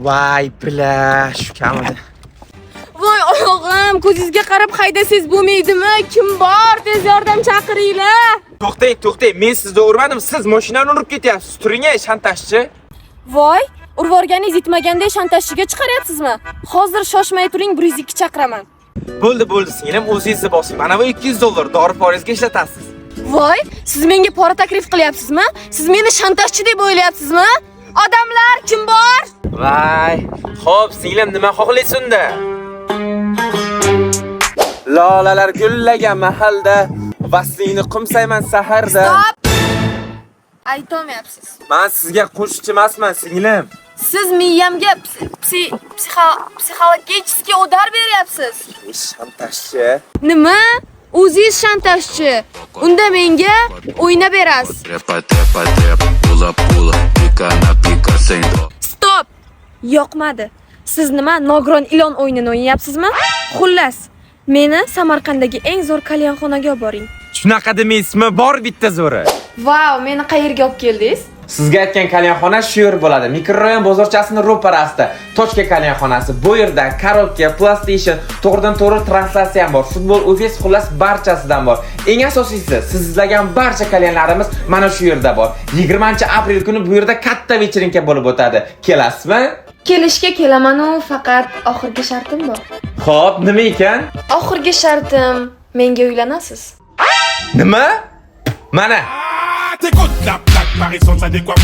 Voy, bila, shu kamida. Voy oyog'im, ko'zingizga qarab haydasiz bo'lmaydimi? Kim bor? Tez yordam chaqiringlar. To'xtang, men sizni urmadim, siz mashinani urib ketyapsiz. Turing-ey, shantajchi. Voy, urib o'rganingiz yetmaganday shantajchiga chiqaryapsizmi? Hozir shoshmay turing, 102 chaqiraman. Bo'ldi, singlim, o'zingizni bosing. Mana bu $200 dori foizga ishlatasiz. Voy, siz menga pora taklif qilyapsizmi? Siz meni shantajchi deb o'ylayapsizmi? Odamlar, kim bor? Voy, xo'p, singlim, nima xohlaysiz unda? Lolalar gullagan mahalda, vaslini qumsayman saharda. Stop! Aytolmayapsiz. Men sizga qo'shiqchi emasman, singlim. Siz miyamga psixologический udar beryapsiz. Shantajchi. Nima? O'zingiz shantajchi. Unda menga o'yna berasiz. Stop! Yoqmadi. Siz nima, nogiron ilon o'yinini o'ynayapsizmi? Xullas, meni Samarqanddagi eng zo'r kalyanxonaga olib boring. Shunaqa demaysizmi? Bor bitta zo'ri. Vau, meni qayerga olib keldingiz? Sizga aytgan kalyanxona shu yer bo'ladi. Mikrorayon bozorchasining ro'parasida. Tochka kalyanxonasi. Bu yerda karaoke, PlayStation, to'g'ridan-to'g'ri translyatsiya ham bor. Futbol, ofis, xullas barchasidan bor. Eng asosiysi, siz izlagan barcha kalyanlarimiz mana shu yerda bor. 20-aprel kuni bu yerda katta vechelinka bo'lib o'tadi. Kelasizmi? Kelishga kelaman-u, faqat oxirgi shartim bor. Xo'p, nima ekan? Oxirgi shartim, menga uylanasiz. Nima? Mana. T'écoutes la plaque, Marie sans adéquat.